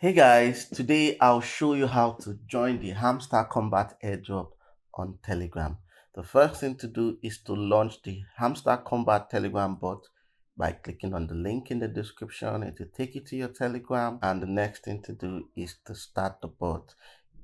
Hey guys, today I'll show you how to join the Hamster Kombat Airdrop on Telegram. The first thing to do is to launch the Hamster Kombat Telegram bot by clicking on the link in the description. It will take you to your Telegram, and the next thing to do is to start the bot.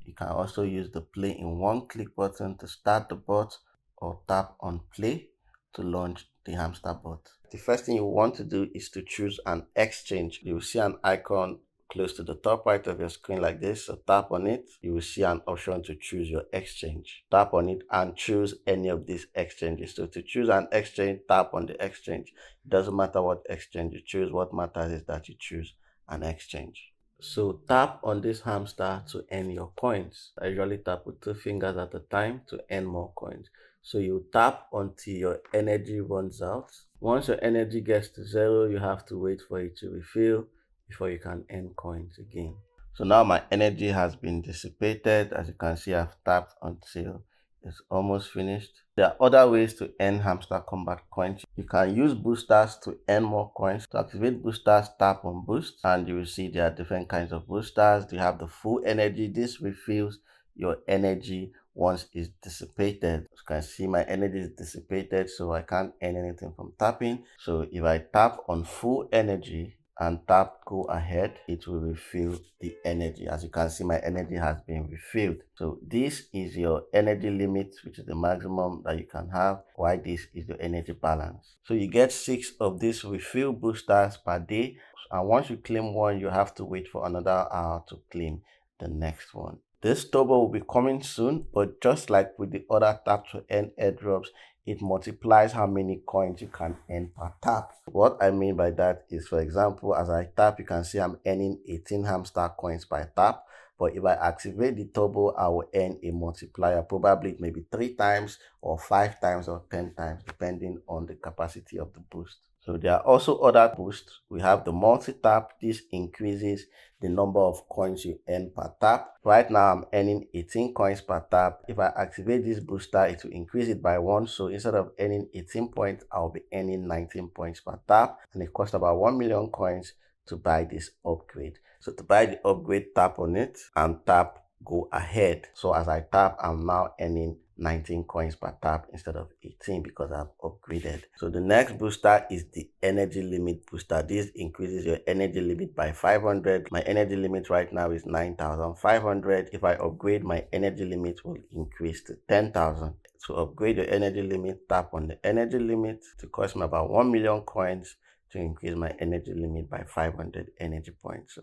You can also use the play in one click button to start the bot or tap on play to launch the Hamster bot. The first thing you want to do is to choose an exchange. You will see an icon close to the top right of your screen like this. So tap on it. You will see an option to choose your exchange. Tap on it and choose any of these exchanges. So to choose an exchange, tap on the exchange. It doesn't matter what exchange you choose. What matters is that you choose an exchange. So tap on this hamster to earn your coins. I usually tap with 2 fingers at a time to earn more coins. So you tap until your energy runs out. Once your energy gets to 0, you have to wait for it to refill before you can earn coins again. So now my energy has been dissipated. As you can see, I've tapped until it's almost finished. There are other ways to earn Hamster Kombat coins. You can use boosters to earn more coins. To activate boosters, tap on boost and you will see there are different kinds of boosters. You have the full energy. This refills your energy once it's dissipated. As you can see, my energy is dissipated, so I can't earn anything from tapping. So if I tap on full energy and tap go ahead, it will refill the energy. As you can see, my energy has been refilled. So this is your energy limit, which is the maximum that you can have, while this is your energy balance. So you get 6 of these refill boosters per day, and once you claim one, you have to wait for another hour to claim the next one. This turbo will be coming soon, but just like with the other tap to earn airdrops, it multiplies how many coins you can earn per tap. What I mean by that is, for example, as I tap, you can see I'm earning 18 hamster coins per tap. But if I activate the turbo, I will earn a multiplier, probably maybe 3 times or 5 times or 10 times, depending on the capacity of the boost. So there are also other boosts. We have the multi-tap. This increases the number of coins you earn per tap. Right now, I'm earning 18 coins per tap. If I activate this booster, it will increase it by 1. So instead of earning 18 points, I'll be earning 19 points per tap. And it costs about 1 million coins to buy this upgrade. So to buy the upgrade, tap on it and tap go ahead. So as I tap, I'm now earning 19 coins per tap instead of 18 because I've upgraded. So the next booster is the energy limit booster. This increases your energy limit by 500. My energy limit right now is 9,500. If I upgrade, my energy limit will increase to 10,000. To upgrade your energy limit, tap on the energy limit. To cost me about 1 million coins to increase my energy limit by 500 energy points. So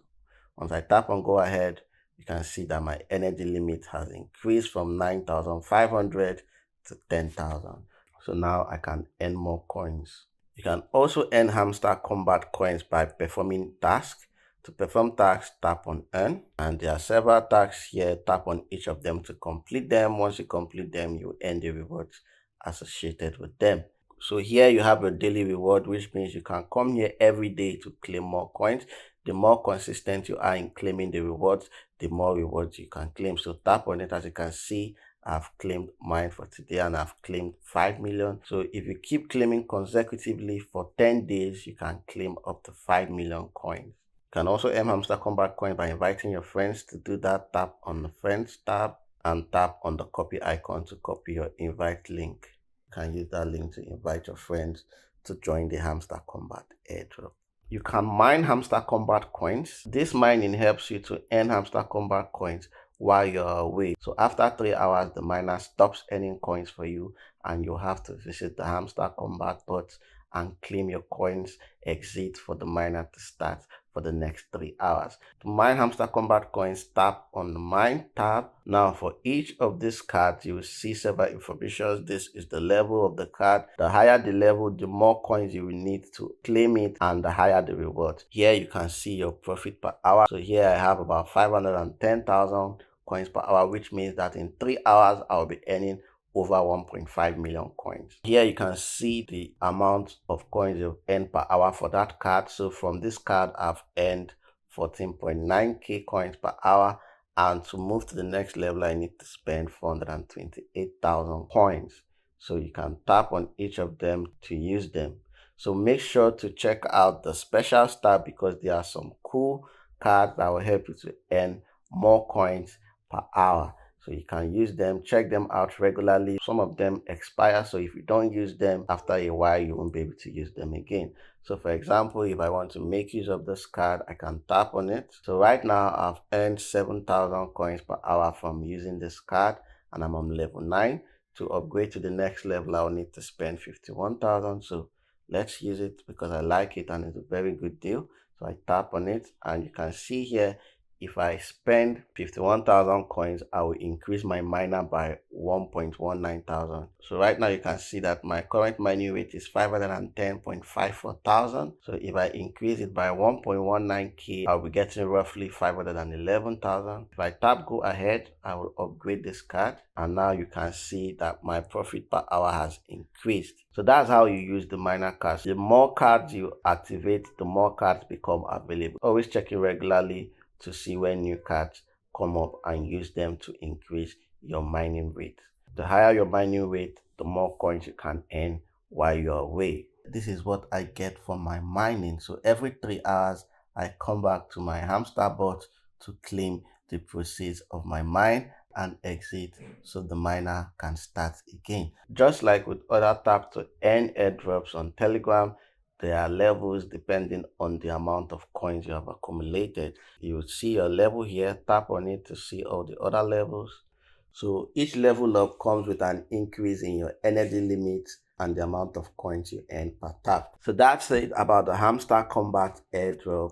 once I tap on go ahead, you can see that my energy limit has increased from 9,500 to 10,000. So now I can earn more coins. You can also earn Hamster Kombat coins by performing tasks. To perform tasks, tap on earn, and there are several tasks here. Tap on each of them to complete them. Once you complete them, you earn the rewards associated with them. So here you have a daily reward, which means you can come here every day to claim more coins. The more consistent you are in claiming the rewards, the more rewards you can claim. So tap on it. As you can see, I've claimed mine for today and I've claimed 5 million. So if you keep claiming consecutively for 10 days, you can claim up to 5 million coins. You can also earn Hamster Kombat coin by inviting your friends. To do that, tap on the friends tab and tap on the copy icon to copy your invite link. You can use that link to invite your friends to join the Hamster Kombat Airdrop. You can mine Hamster Kombat coins. This mining helps you to earn Hamster Kombat coins while you're away. So after 3 hours, the miner stops earning coins for you and you have to visit the Hamster Kombat bot and claim your coins exit for the miner to start for the next 3 hours. To mine Hamster Kombat coins, tap on the mine tab. Now for each of these cards, you will see several information. This is the level of the card. The higher the level, the more coins you will need to claim it and the higher the reward. Here you can see your profit per hour. So here I have about 510,000 coins per hour, which means that in 3 hours I'll be earning over 1.5 million coins. Here you can see the amount of coins you've earned per hour for that card. So from this card, I've earned 14.9k coins per hour. And to move to the next level, I need to spend 428,000 coins. So you can tap on each of them to use them. So make sure to check out the specials tab because there are some cool cards that will help you to earn more coins per hour. So you can use them, check them out regularly. Some of them expire, so if you don't use them after a while, you won't be able to use them again. So for example, if I want to make use of this card, I can tap on it. So right now I've earned 7,000 coins per hour from using this card, and I'm on level 9. To upgrade to the next level, I'll need to spend 51,000. So let's use it because I like it and it's a very good deal. So I tap on it, and you can see here, if I spend 51,000 coins, I will increase my miner by 1.19 thousand. So right now you can see that my current mining rate is 510.54 thousand. So if I increase it by 1.19k, I'll be getting roughly 511,000. If I tap go ahead, I will upgrade this card, and now you can see that my profit per hour has increased. So that's how you use the miner cards. The more cards you activate, the more cards become available. Always checking regularly to see when new cards come up and use them to increase your mining rate. The higher your mining rate, the more coins you can earn while you're away. This is what I get from my mining. So every 3 hours, I come back to my hamster bot to claim the proceeds of my mine and exit so the miner can start again. Just like with other tap to earn airdrops on Telegram, there are levels depending on the amount of coins you have accumulated. You will see your level here, tap on it to see all the other levels. So each level up comes with an increase in your energy limit and the amount of coins you earn per tap. So that's it about the Hamster Kombat Airdrop.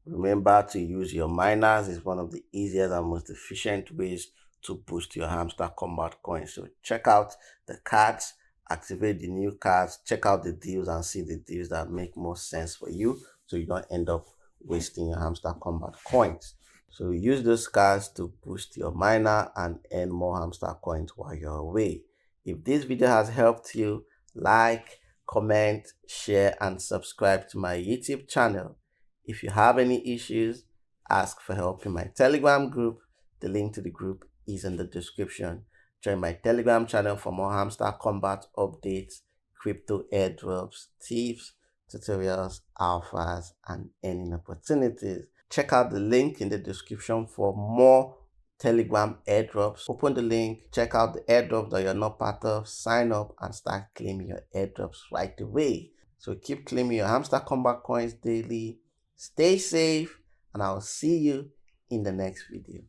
Remember to use your miners. It's one of the easiest and most efficient ways to boost your Hamster Kombat coins. So check out the cards, activate the new cards, check out the deals and see the deals that make more sense for you so you don't end up wasting your Hamster Kombat coins. So use those cards to boost your miner and earn more Hamster coins while you're away. If this video has helped you, like, comment, share, and subscribe to my YouTube channel. If you have any issues, ask for help in my Telegram group. The link to the group is in the description. Join my Telegram channel for more Hamster Kombat updates, crypto airdrops, tips, tutorials, alphas, and earning opportunities. Check out the link in the description for more Telegram airdrops. Open the link, check out the airdrop that you're not part of, sign up and start claiming your airdrops right away. So keep claiming your Hamster Kombat coins daily. Stay safe, and I'll see you in the next video.